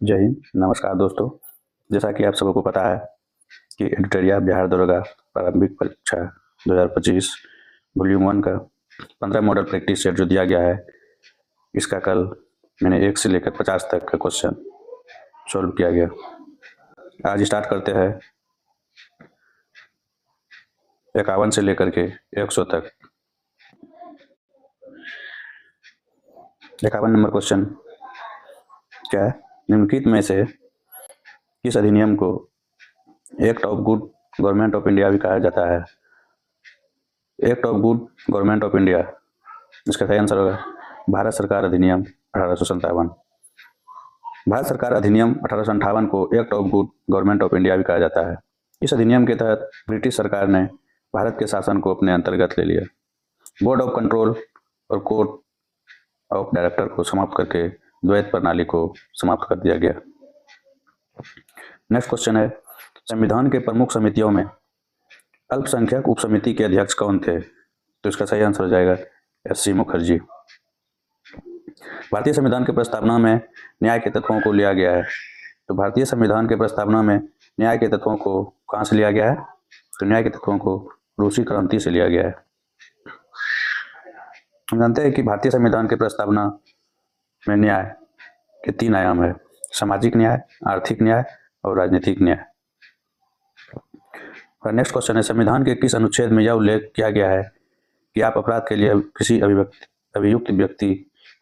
जय हिंद। नमस्कार दोस्तों। जैसा कि आप सबको पता है कि एडिटोरिया बिहार दरोगा प्रारंभिक परीक्षा 2025 वॉल्यूम 1 का 15 मॉडल प्रैक्टिस सेट जो दिया गया है, इसका कल मैंने 1 से लेकर 50 तक का क्वेश्चन सॉल्व किया गया। आज स्टार्ट करते हैं 51 से लेकर के 100 तक। 51 नंबर क्वेश्चन क्या है? निम्नलिखित में से किस अधिनियम को act of good government of India भी कहा जाता है? Act of good government of India, इसका सही आंसर होगा भारत सरकार अधिनियम 1857। भारत सरकार अधिनियम 1858 को act of good government of India भी कहा जाता है। इस अधिनियम के तहत ब्रिटिश सरकार ने भारत के शासन को अपने अंतर्गत ले लिया। बोर्ड ऑफ कंट्रोल और कोर्ट ऑफ डायरेक्टर को समाप्त करके द्वैत प्रणाली को समाप्त कर दिया गया। नेक्स्ट क्वेश्चन है, संविधान के प्रमुख समितियों में अल्पसंख्यक उप समिति के अध्यक्ष कौन थे? तो इसका सही आंसर हो जाएगा एस.सी. मुखर्जी। भारतीय संविधान के प्रस्तावना में न्याय के तत्वों को लिया गया है। तो भारतीय संविधान के प्रस्तावना में न्याय के तत्वों को कहाँ से लिया गया है? तो न्याय के तत्वों को रूसी क्रांति से लिया गया है। हम जानते हैं कि भारतीय संविधान के प्रस्तावना में न्याय के 3 आयाम है: सामाजिक न्याय, आर्थिक न्याय और राजनीतिक न्याय। और नेक्स्ट क्वेश्चन है, संविधान के किस अनुच्छेद में यह उल्लेख किया गया है कि आप अपराध के लिए किसी अभियुक्त व्यक्ति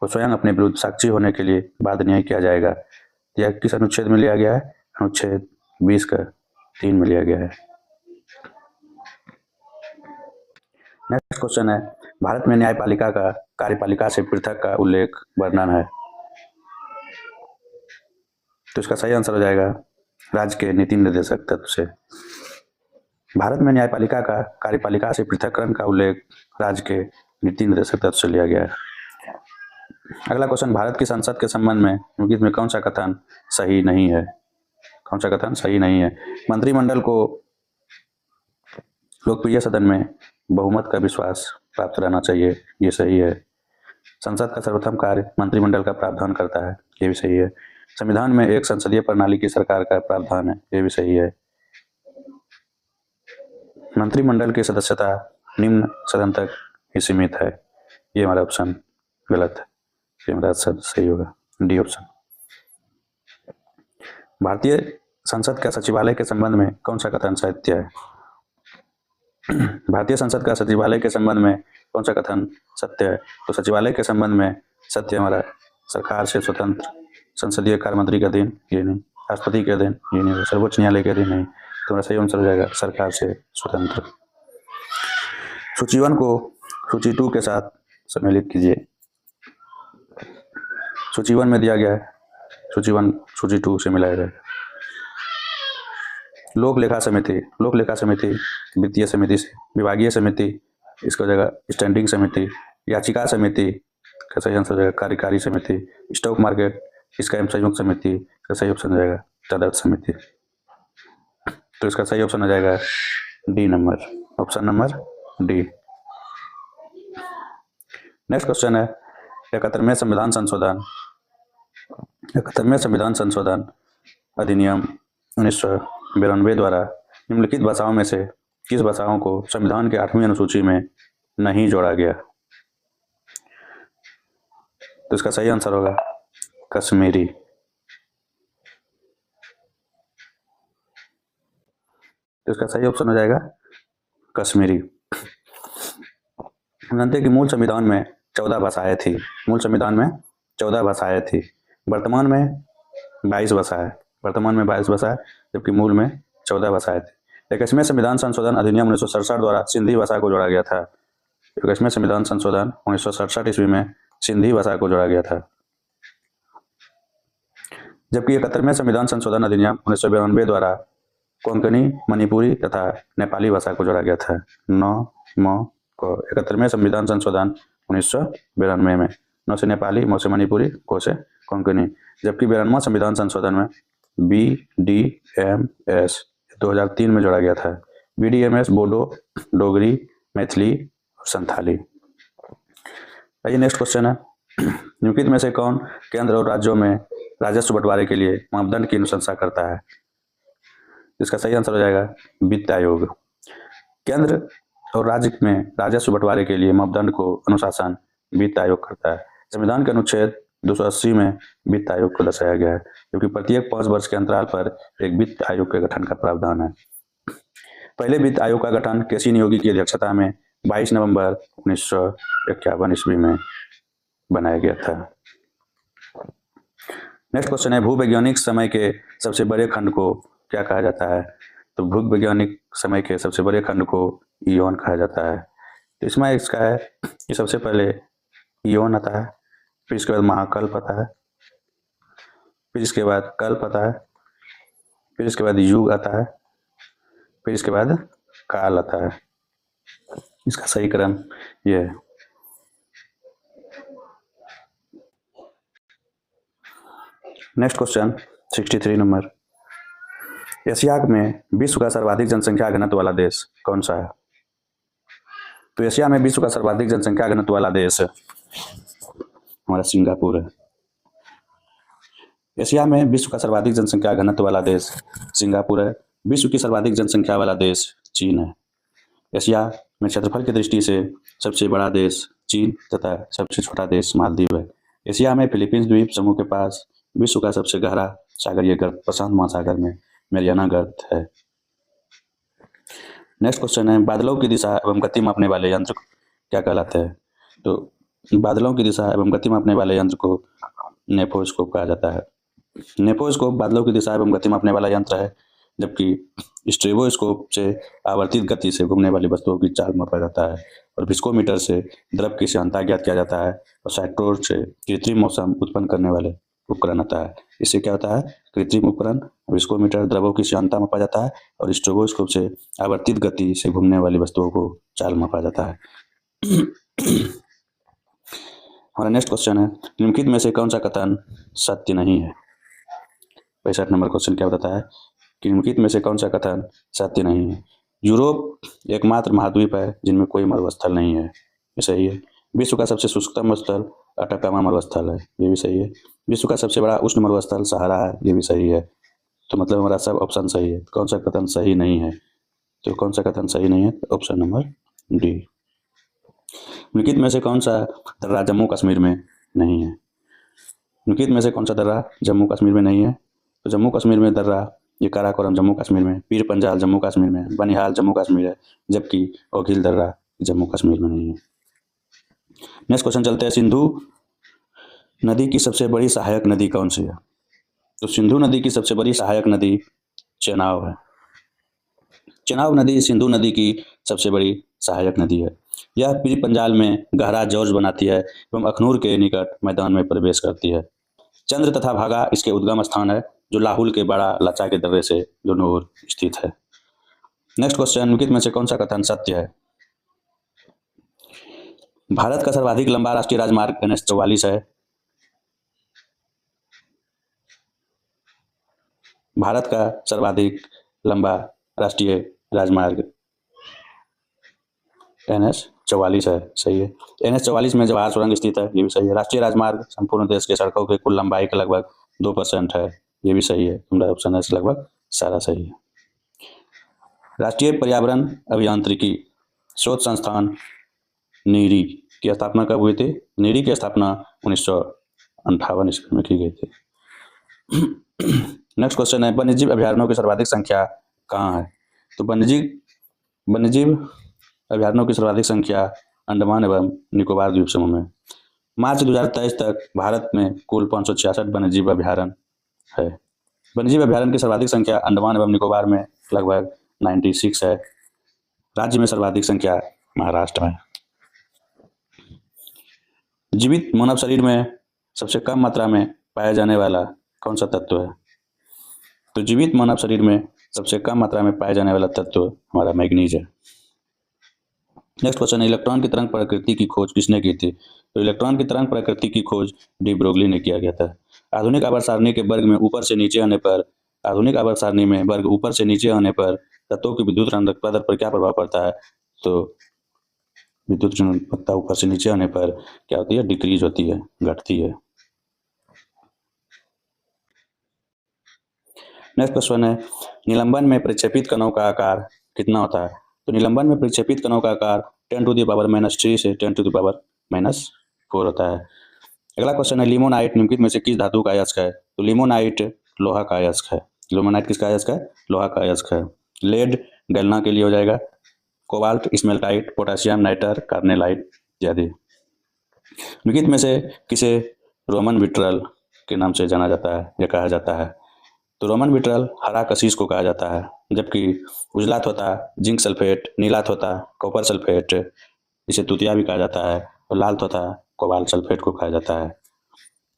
को स्वयं अपने विरुद्ध साक्षी होने के लिए बाध्य नहीं किया जाएगा? यह किस अनुच्छेद में लिया गया है? अनुच्छेद 20 का 3 में लिया गया है। नेक्स्ट क्वेश्चन है, भारत में न्यायपालिका का कार्यपालिका से पृथक का उल्लेख वर्णन है। तो इसका सही आंसर हो जाएगा राज्य के नीति निर्देशक तत्व से। भारत में न्यायपालिका का कार्यपालिका से पृथक्करण का उल्लेख राज्य के नीति निर्देशक तत्व से लिया गया है। अगला क्वेश्चन, भारत की संसद के संबंध में निम्नलिखित में कौन सा कथन सही नहीं है? कौन सा कथन सही नहीं है? मंत्रिमंडल को लोकप्रिय सदन में बहुमत का विश्वास प्राप्त रहना चाहिए, ये सही है। संसद का सर्वप्रथम कार्य मंत्रिमंडल का प्रावधान करता है, ये भी सही है। संविधान में एक संसदीय प्रणाली की सरकार का प्रावधान है, ये भी सही है। मंत्रिमंडल की सदस्यता निम्न सदन तक ही सीमित है, ये हमारा ऑप्शन गलत है, ये हमारा सही होगा डी ऑप्शन। भारतीय संसद का सचिवालय के संबंध में कौन सा कथन सत्य है? भारतीय संसद का सचिवालय के संबंध में कौन सा कथन सत्य है? तो सचिवालय के संबंध में सत्य हमारा सरकार से स्वतंत्र, संसदीय कार्य मंत्री के अधीन, ये नहीं, राष्ट्रपति के अधीन, ये नहीं, सर्वोच्च न्यायालय के अधीन, नहीं। तो सही आंसर हो जाएगा सरकार से स्वतंत्र। सूची 1 को सूची 2 के साथ सम्मिलित कीजिए। सूची 1 में दिया गया है, सूची 1 सूची 2 से मिलाया जाएगा। लोक लेखा समिति, लोक लेखा समिति वित्तीय समिति से, विभागीय समिति इसका जगह स्टैंडिंग समिति, याचिका समिति का सही आंसर हो जाएगा कार्यकारी समिति, स्टॉक मार्केट इसका संयुक्त समिति का सही ऑप्शन हो जाएगा तदर्थ समिति। तो इसका सही ऑप्शन हो जाएगा D number, option number D. Next question है, 71वें संविधान संशोधन, 71वें संविधान संशोधन अधिनियम 1992 द्वारा निम्नलिखित भाषाओं में से किस भाषाओं को संविधान के 8वीं अनुसूची में नहीं जोड़ा गया? तो इसका सही आंसर होगा कश्मीरी। तो इसका सही ऑप्शन हो जाएगा कश्मीरी। हम जानते हैं कि मूल संविधान में 14 भाषाएं थी, मूल संविधान में 14 भाषाएं थी, वर्तमान में 22 भाषाएं, वर्तमान में 22 भाषाएं, जबकि मूल में 14 भाषाएं थी। 21वें संविधान संशोधन अधिनियम 1967 द्वारा सिंधी भाषा को जोड़ा गया था। 21वें संविधान संशोधन 1967 ईस्वी में सिंधी भाषा को जोड़ा गया था, जबकि 71वें संविधान संशोधन अधिनियम 1992 द्वारा कोंकणी, मणिपुरी तथा नेपाली भाषा को जोड़ा गया था। 9 को 71वें संविधान संशोधन 1992 में 9 से नेपाली, मौ से मणिपुरी, को से कोंकणी, जबकि 92वां संविधान संशोधन में BDMS 2003 में जोड़ा गया था। BDMS बोडो, डोगरी, मैथिली और संथाली। आइए नेक्स्ट क्वेश्चन है, निम्नलिखित में से कौन केंद्र और राज्यों में राजस्व बंटवारे के लिए मापदंड की अनुशंसा करता है? इसका सही आंसर हो जाएगा वित्त आयोग। केंद्र और राज्य में राजस्व बंटवारे के लिए मापदंड को अनुशासन वित्त आयोग करता है। संविधान के अनुच्छेद 280 में वित्त आयोग को दर्शाया गया है, क्योंकि प्रत्येक 5 वर्ष के अंतराल पर एक वित्त आयोग के गठन का प्रावधान है। पहले वित्त आयोग का गठन केसी नियोगी की अध्यक्षता में 22 नवंबर 1951 ईस्वी में बनाया गया था। नेक्स्ट क्वेश्चन है, भूवैज्ञानिक समय के सबसे बड़े खंड को क्या कहा जाता है? तो भूवैज्ञानिक समय के सबसे बड़े खंड को ईओन कहा जाता है। तो इसमें इसका है कि सबसे पहले ईओन आता है, फिर इसके बाद महाकल्प आता है, फिर इसके बाद कल्प आता है, फिर इसके बाद युग आता है, फिर इसके बाद काल आता है। इसका सही क्रम ये है। नेक्स्ट क्वेश्चन 63 नंबर, एशिया में विश्व का सर्वाधिक जनसंख्या घनत्व वाला देश कौन सा है? तो एशिया में विश्व का सर्वाधिक जनसंख्या घनत्व वाला देश हमारा सिंगापुर है। एशिया में विश्व का सर्वाधिक जनसंख्या घनत्व वाला देश सिंगापुर है। विश्व की सर्वाधिक जनसंख्या वाला देश चीन है। एशिया में क्षेत्रफल की दृष्टि से सबसे बड़ा देश चीन तथा सबसे छोटा देश मालदीव है। एशिया में फिलीपींस द्वीप समूह के पास विश्व का सबसे गहरा सागरीय गर्त प्रशांत महासागर में मैरियाना गर्त है। नेक्स्ट क्वेश्चन है, बादलों की दिशा एवं गति मापने वाले यंत्र क्या कहलाते हैं? तो बादलों की दिशा एवं गति मापने वाले यंत्र को नेफोस्कोप कहा जाता है। नेफोस्कोप बादलों की दिशा एवं गति मापने वाला यंत्र है, जबकि स्ट्रेबोस्कोप से आवर्तित गति से घूमने वाली वस्तुओं की चाल मापा जाता है, और विस्कोमीटर से द्रव की श्यानता ज्ञात किया जाता है, और साइक्रोड से कृत्रिम मौसम उत्पन्न करने वाले उपकरण आता है। इससे क्या होता है? कृत्रिम उपकरण, विस्कोमीटर द्रवों की श्यानता मापा जाता है, और स्ट्रोबोस्कोप से आवर्तित गति से घूमने वाली वस्तुओं को चाल मापा जाता है। हमारा नेक्स्ट क्वेश्चन है, निम्नलिखित में से कौन सा कथन सत्य नहीं है? 65 नंबर क्वेश्चन क्या बताता है कि निम्नलिखित में से कौन सा कथन सत्य नहीं है? यूरोप एकमात्र महाद्वीप है जिनमें कोई मरुस्थल नहीं है, ये सही है। विश्व का सबसे शुष्कतम स्थल अटाकामा मरुस्थल है, ये भी सही है। विश्व का सबसे बड़ा उष्ण मरुस्थल सहारा है, ये भी सही है। तो मतलब हमारा सब ऑप्शन सही है। कौन सा कथन सही नहीं है? तो कौन सा कथन सही नहीं है? Option number D. निम्नलिखित में से कौन सा दर्रा जम्मू कश्मीर में नहीं है? निम्नलिखित में से कौन सा दर्रा जम्मू कश्मीर में नहीं है? तो जम्मू कश्मीर में दर्रा ये काराकोरम जम्मू कश्मीर में, पीर पंजाल जम्मू कश्मीर में, बनिहाल जम्मू कश्मीर है, जबकि ओखिल दर्रा जम्मू कश्मीर में नहीं है। नेक्स्ट क्वेश्चन चलते हैं, सिंधु नदी की सबसे बड़ी सहायक नदी कौन सी है? तो सिंधु नदी की सबसे बड़ी सहायक नदी चेनाब है। चेनाब नदी सिंधु नदी की सबसे बड़ी सहायक नदी है। यह पीर पंजाल में गहरा जौज बनाती है एवं अखनूर के निकट मैदान में प्रवेश करती है। चंद्र तथा भागा इसके उद्गम स्थान है, जो लाहुल के बड़ा लचा के दर्रे से दोनों ओर स्थित है। नेक्स्ट क्वेश्चन, निम्नलिखित में से कौन सा कथन सत्य है? भारत का सर्वाधिक लंबा राष्ट्रीय राजमार्ग NH 44 है। भारत का सर्वाधिक लंबा राष्ट्रीय राजमार्ग NH 44 है, सही है। NH 44 में जवाहर सुरंग स्थित है, ये भी सही है। राष्ट्रीय राजमार्ग संपूर्ण देश के सड़कों के कुल लंबाई के लगभग 2% है, ये भी सही है। हमारा ऑप्शन है लगभग सारा सही है। राष्ट्रीय पर्यावरण अभियांत्रिकी शोध संस्थान नीरी की स्थापना कब हुई थी? नीरी की स्थापना 1958 ईस्वी में की गई थी। नेक्स्ट क्वेश्चन है, वन्यजीव अभयारण्यों की सर्वाधिक संख्या कहाँ है? तो वन्यजीव अभयारण्यों की सर्वाधिक संख्या अंडमान एवं निकोबार द्वीप समूह में। मार्च 2023 तक भारत में कुल 566 वन्यजीव अभयारण्य है। वन्यजीव अभयारण्य की सर्वाधिक संख्या अंडमान एवं निकोबार में लगभग 96 है। राज्य में सर्वाधिक संख्या महाराष्ट्र में। जीवित मानव शरीर में सबसे कम मात्रा में पाया जाने वाला कौन सा तत्व है? तो जीवित मानव शरीर में सबसे कम मात्रा में पाया जाने वाला तत्व हमारा मैग्नीज है। नेक्स्ट क्वेश्चन है, इलेक्ट्रॉन की तरंग प्रकृति की खोज किसने की थी? तो इलेक्ट्रॉन की तरंग प्रकृति की खोज डी ब्रोगली ने किया गया था। आधुनिक आवर्त सारणी के वर्ग में ऊपर से नीचे आने पर आधुनिक आवर्त सारणी में वर्ग ऊपर से नीचे आने पर तत्वों की विद्युत ऋणात्मकता दर पर क्या प्रभाव पड़ता है? तो विद्युत ऋणात्मकता ऊपर से नीचे आने पर क्या होती है? डिक्रीज होती है, घटती है। नेक्स्ट क्वेश्चन है, निलंबन में प्रक्षेपित कणों का आकार कितना होता है? तो निलंबन में प्रक्षेपित कणों का आकार 10⁻³ से 10⁻⁴ होता है। अगला क्वेश्चन है, लिमोनाइट निम्नलिखित में से किस धातु का अयस्क है? तो लिमोनाइट लोहा का अयस्क है। लिमोनाइट किसका अयस्क है? लोहा का अयस्क है। लेड गलना के लिए हो जाएगा, कोबाल्ट स्मेल्टाइट, पोटासियम नाइटर, कार्नेलाइट इत्यादि। निम्नलिखित में से किसे रोमन विट्रल के नाम से जाना जाता है या कहा जाता है? तो रोमन विट्रल हरा कशिश को कहा जाता है, जबकि उजला थोथा जिंक सल्फेट, नीला थोथा कॉपर सल्फेट, इसे तुतिया भी कहा जाता है, और लाल थोथा कोबाल्ट सल्फेट को कहा जाता है।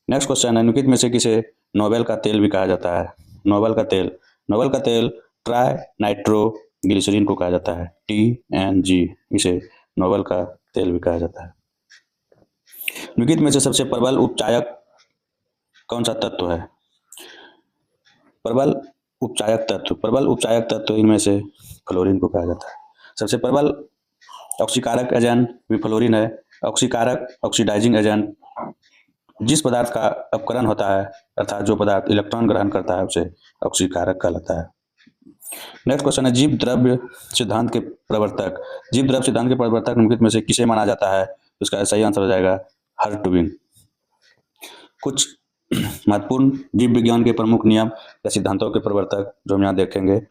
नेक्स्ट क्वेश्चन है, निम्नलिखित में से किसे नोबेल का तेल भी कहा जाता है? नोबेल का तेल ट्राई नाइट्रो ग्लिसरीन को कहा जाता है, TNG, इसे नोबेल का तेल भी कहा जाता है। निम्नलिखित में से सबसे प्रबल उपचायक कौन सा तत्व है? प्रबल उपचायक तत्व इनमें से फ्लोरीन को कहा जाता है। सबसे प्रबल ऑक्सीकारक एजेंट भी फ्लोरीन है। ऑक्सीकारक ऑक्सीडाइजिंग एजेंट जिस पदार्थ का अपकरण होता है, अर्थात जो पदार्थ इलेक्ट्रॉन ग्रहण करता है, उसे ऑक्सीकारक कहलाता है। नेक्स्ट क्वेश्चन है, जीव द्रव्य सिद्धांत के प्रवर्तक निम्नलिखित में से किसे माना जाता है? उसका सही आंसर हो जाएगा हर्टविग। कुछ महत्वपूर्ण जीव विज्ञान के प्रमुख नियम या सिद्धांतों के प्रवर्तक जो हम यहाँ देखेंगे।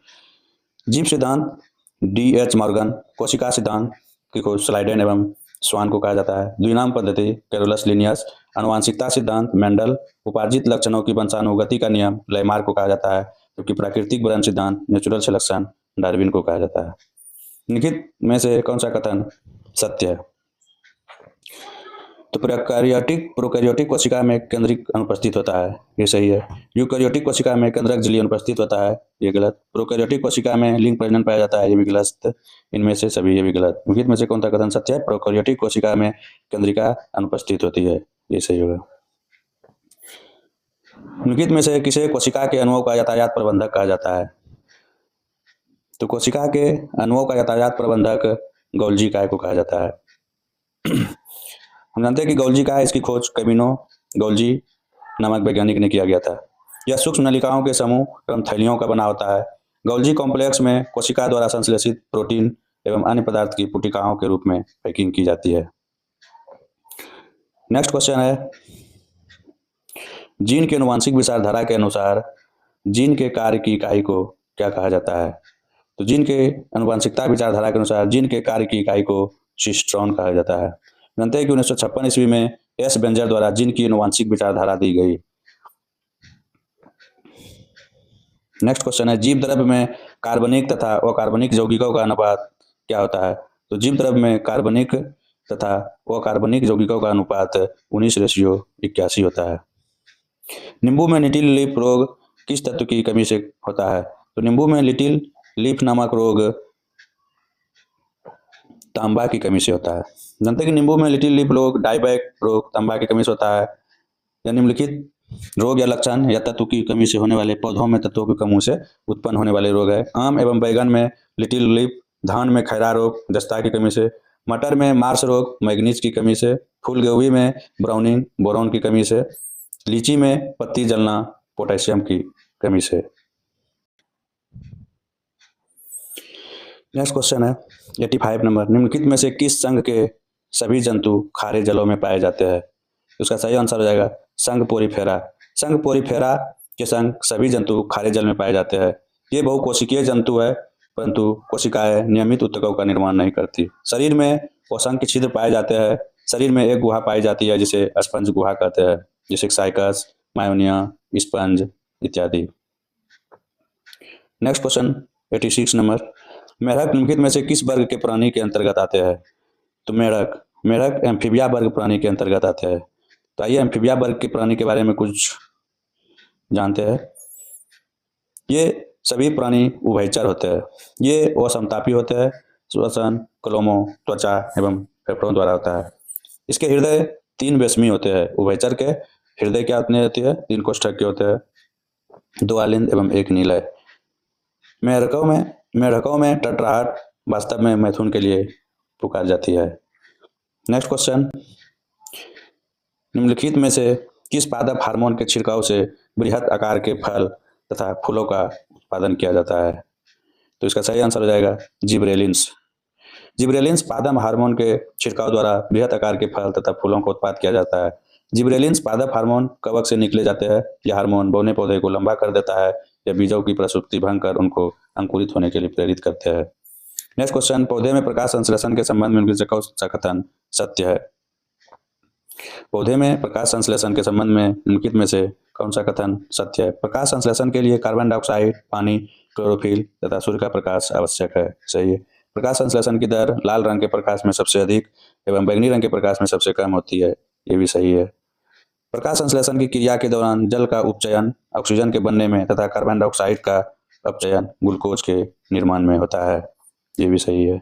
जीव सिद्धांत DH मॉर्गन, कोशिका सिद्धांत की खोज स्लाइडेन एवं स्वान को कहा जाता है। द्विनाम पद्धति कैरोलस लिनियस, आनुवांशिकता सिद्धांत मेंडल, उपार्जित लक्षणों की वंशानुगति का नियम लेमार्क को कहा जाता है, जबकि प्राकृतिक वर्णन सिद्धांत नेचुरल सिलेक्शन डार्विन को कहा जाता है। निम्नलिखित में से कौन सा कथन सत्य है? तो प्रोकैरियोटिक कोशिका में केंद्रिक अनुपस्थित होता है, ये सही है। यूकैरियोटिक कोशिका में केंद्रक झिल्ली अनुपस्थित होता है, ये गलत। प्रोकैरियोटिक कोशिका में लिंग प्रजनन पाया जाता है, ये भी गलत। इनमें से सभी ये भी गलत। निम्नलिखित में से कौन सा कथन सत्य है? प्रोकैरियोटिक कोशिका में केंद्रिका अनुपस्थित होती है, ये सही होगा। निम्नलिखित में से किसे कोशिका के अणुओं का यातायात प्रबंधक कहा जाता है? तो कोशिका के अणुओं का यातायात प्रबंधक गोल्जी काय को कहा जाता है। हम जानते हैं कि गोल्जी काय, इसकी खोज कैमिनो गोल्जी नामक वैज्ञानिक ने किया गया था। यह सूक्ष्म नलिकाओं के समूह एवं थैलियों का बना होता है। गोल्जी कॉम्प्लेक्स में कोशिका द्वारा संश्लेषित प्रोटीन एवं अन्य पदार्थ की पुटिकाओं के रूप में पैकिंग की जाती है। नेक्स्ट क्वेश्चन है, जीन की आनुवंशिक विचारधारा के अनुसार जीन के कार्य की इकाई को क्या कहा जाता है? तो जीन के आनुवंशिकता विचारधारा के अनुसार जीन के कार्य की इकाई को सिस्ट्रॉन कहा जाता है। जानते हैं कि 1956 ईस्वी में एस बेंजर द्वारा जीन की आनुवंशिक विचारधारा दी गई। नेक्स्ट क्वेश्चन है, जीव द्रव्य में कार्बनिक तथा अकार्बनिक यौगिकों का अनुपात क्या होता है? तो जीव द्रव्य में कार्बनिक तथा अकार्बनिक यौगिकों का अनुपात 19:81 होता है। नींबू में लिटिल लीफ रोग किस तत्व की कमी से होता है? तो नींबू में लिटिल लीफ नामक रोग तांबा की कमी से होता है। जानते हैं कि नींबू में लिटिल लीफ रोग, डाइबैक रोग तांबा की कमी से होता है। या निम्नलिखित रोग या लक्षण या तत्व की कमी से होने वाले पौधों में तत्वों की कमी से उत्पन्न होने वाले रोग है। आम एवं बैगन में लिटिल लीफ, धान में खैरा रोग जस्ता की कमी से, मटर में मार्स रोग मैग्नीज की कमी से, फूल गोभी में ब्राउनिंग बोरॉन की कमी से, लीची में पत्ती जलना पोटेशियम की कमी से। नेक्स्ट क्वेश्चन है 85 नंबर, निम्नलिखित में से किस संघ के सभी जंतु खारे जलों में पाए जाते हैं? उसका सही आंसर हो जाएगा संघ पोरीफेरा। संघ पोरीफेरा के संघ सभी जंतु खारे जल में पाए जाते हैं। ये बहुकोशिकीय जंतु है, परंतु कोशिकाएं नियमित ऊतकों का निर्माण नहीं करती। शरीर में असंख्य छिद्र पाए जाते हैं। शरीर में एक गुहा पाई जाती है जिसे स्पंज गुहा कहते हैं, जैसे साइकस, मायोनिया, स्पंज इत्यादि। नेक्स्ट क्वेश्चन 86 नंबर, मेढक निम्नलिखित में से किस वर्ग के प्राणी के अंतर्गत आते हैं? तो मेढक एम्फीबिया वर्ग प्राणी के अंतर्गत आते हैं। तो आइए एम्फीबिया वर्ग के प्राणी के बारे में कुछ जानते हैं। ये सभी प्राणी उभयचर होते हैं। ये असमतापी होते हैं। श्वसन, कलोमों, त्वचा एवं फेफड़ों द्वारा होता है। इसके हृदय 3 वेशमी होते हैं। उभयचर के हृदय क्या होती है? 3 कोष्ठक के होते हैं, 2 आलिंद एवं 1 नीलय। मेढकों में टटराहट वास्तव में मैथुन के लिए पुकार जाती है। नेक्स्ट क्वेश्चन, निम्नलिखित में से किस पादप हार्मोन के छिड़काव से बृहत आकार के फल तथा फूलों का उत्पादन किया जाता है। तो इसका सही आंसर हो जाएगा जिबरेलिन्स। जिबरेलिन्स पादप हार्मोन के छिड़काव द्वारा बृहत आकार के फल तथा फूलों का उत्पादन किया जाता है। जिबरेलिन्स पादप हार्मोन कवक से निकले जाते हैं। यह हार्मोन बौने पौधे को लंबा कर देता है या बीजों की प्रसूति भंग कर उनको अंकुरित होने के लिए प्रेरित करते हैं। नेक्स्ट क्वेश्चन, पौधे में प्रकाश संश्लेषण के संबंध में निम्नलिखित कौन सा कथन सत्य है? पौधे में प्रकाश संश्लेषण के संबंध में निम्नलिखित में से कौन सा कथन सत्य है? प्रकाश संश्लेषण के लिए कार्बन डाइऑक्साइड, पानी, क्लोरोफिल तथा सूर्य का प्रकाश आवश्यक है। सही है। प्रकाश संश्लेषण की दर लाल रंग के प्रकाश में सबसे अधिक एवं बैंगनी रंग के प्रकाश में सबसे कम होती है। ये भी सही है। प्रकाश संश्लेषण की क्रिया के दौरान जल का उपचयन ऑक्सीजन के बनने में तथा कार्बन डाइऑक्साइड का अपचयन ग्लूकोज के निर्माण में होता है। ये भी सही है।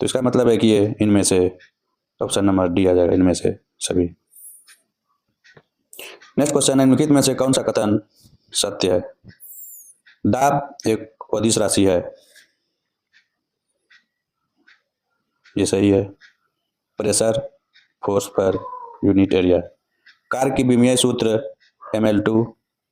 तो इसका मतलब है कि ये इनमें से ऑप्शन नंबर डी आ जाएगा, इनमें से सभी। नेक्स्ट क्वेश्चन है, निम्नलिखित में से कौन सा कथन सत्य है? दाब एक अदिश राशि है। ये सही है। Pressure force per unit area. कार्य की विमीय सूत्र ml2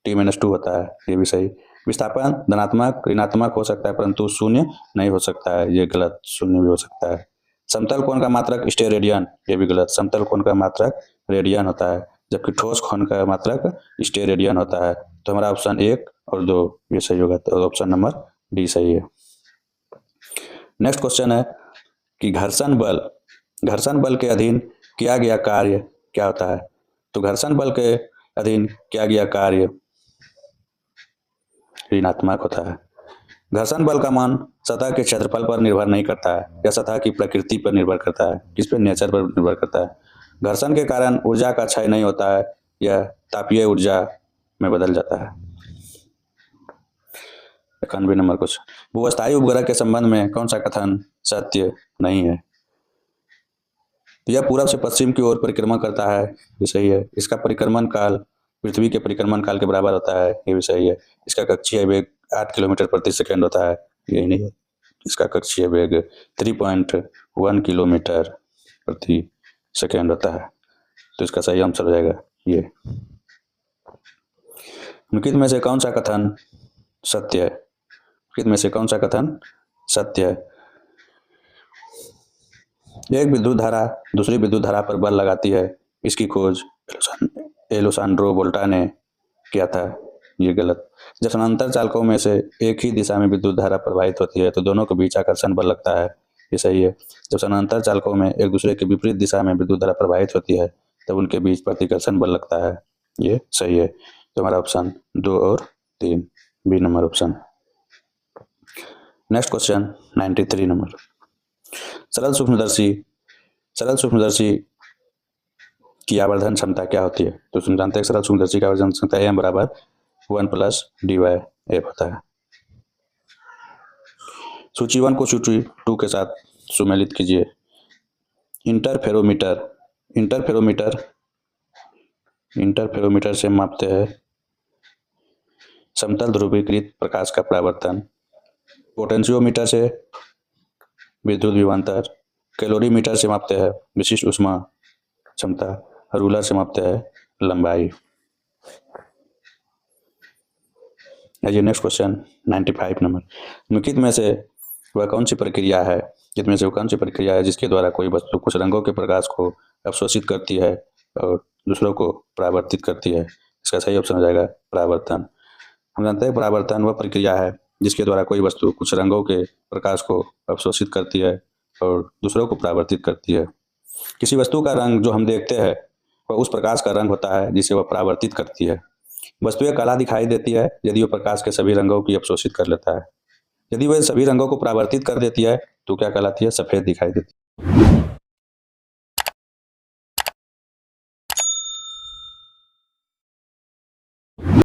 T-2 होता है। ये भी सही। विस्थापन धनात्मक ऋणात्मक हो सकता है परंतु शून्य नहीं हो सकता है। ये गलत, शून्य भी हो सकता है। समतल कोण का मात्रक स्टेरेडियन। ये भी गलत, समतल कोण का मात्रक रेडियन होता है जबकि ठोस कोण का मात्रक स्टेरेडियन होता है। तो हमारा ऑप्शन 1 और 2 ये सही होगा। तो ऑप्शन नंबर डी सही है। नेक्स्ट क्वेश्चन है कि घर्षण बल के अधीन किया गया कार्य क्या होता है? तो घर्षण बल के अधीन किया गया कार्य ऋणात्मक होता है। घर्षण बल का मान सतह के क्षेत्रफल पर निर्भर नहीं करता है, यह सतह की प्रकृति पर निर्भर करता है। किस पर? नेचर पर निर्भर करता है। घर्षण के कारण ऊर्जा का क्षय नहीं होता है, यह तापीय ऊर्जा में बदल जाता है। 91 नंबर क्वेश्चन, भूअस्थायी उपग्रह के संबंध में कौन सा कथन सत्य नहीं है? यह पूरब से पश्चिम की ओर परिक्रमा करता है। ये सही है। इसका परिक्रमण काल पृथ्वी के परिक्रमण काल के बराबर होता है। ये भी सही है। इसका कक्षीय वेग 8 किलोमीटर प्रति सेकंड होता है। यही नहीं है। इसका कक्षीय वेग 3.1 किलोमीटर प्रति सेकंड होता है। तो इसका सही आंसर हो जाएगा ये। निम्नलिखित में से कौन सा कथन सत्य है? निम्नलिखित में से कौन सा कथन सत्य है? एक विद्युत धारा दूसरी विद्युत धारा पर बल लगाती है। इसकी खोज एलोसांड्रो वोल्टा ने किया था। ये गलत। जब समानांतर चालकों में से एक ही दिशा में विद्युत धारा प्रवाहित होती है तो दोनों के बीच आकर्षण बल लगता है। ये सही है। जब समानांतर चालकों में एक दूसरे के विपरीत दिशा में विद्युत धारा प्रवाहित होती है तब उनके बीच प्रतिकर्षण बल लगता है। ये सही है। तो हमारा ऑप्शन 2 और 3 B number option. Next question 93 number, सरल सूक्ष्मदर्शी की आवर्धन क्षमता क्या होती है? तो तुम जानते हैं सरल सूक्ष्मदर्शी की आवर्धन क्षमता m बराबर 1 + dy/f होता है। सूची 1 को सूची 2 के साथ सुमेलित कीजिए। इंटरफेरोमीटर से मापते हैं समतल ध्रुवीकृत प्रकाश का परावर्तन। पोटेंशियोमीटर से विद्युत विभवांतर। कैलोरीमीटर से मापते हैं विशिष्ट ऊष्मा क्षमता। रूलर से मापते हैं लंबाई। आइए नेक्स्ट क्वेश्चन 95 नंबर, निम्नलिखित में से वह कौन सी प्रक्रिया है जिसके द्वारा कोई वस्तु कुछ रंगों के प्रकाश को अवशोषित करती है और दूसरों को परावर्तित करती है? इसका सही ऑप्शन हो जाएगा परावर्तन। हम जानते हैं परावर्तन वह प्रक्रिया है जिसके द्वारा कोई वस्तु कुछ रंगों के प्रकाश को अवशोषित करती है और दूसरों को परावर्तित करती है। किसी वस्तु का रंग जो हम देखते हैं वह उस प्रकाश का रंग होता है जिसे वह परावर्तित करती है। वस्तुएं काला दिखाई देती है यदि वह प्रकाश के सभी रंगों की अवशोषित कर लेता है। यदि वह सभी रंगों को परावर्तित कर देती है तो क्या कहलाती है? सफेद दिखाई देती है।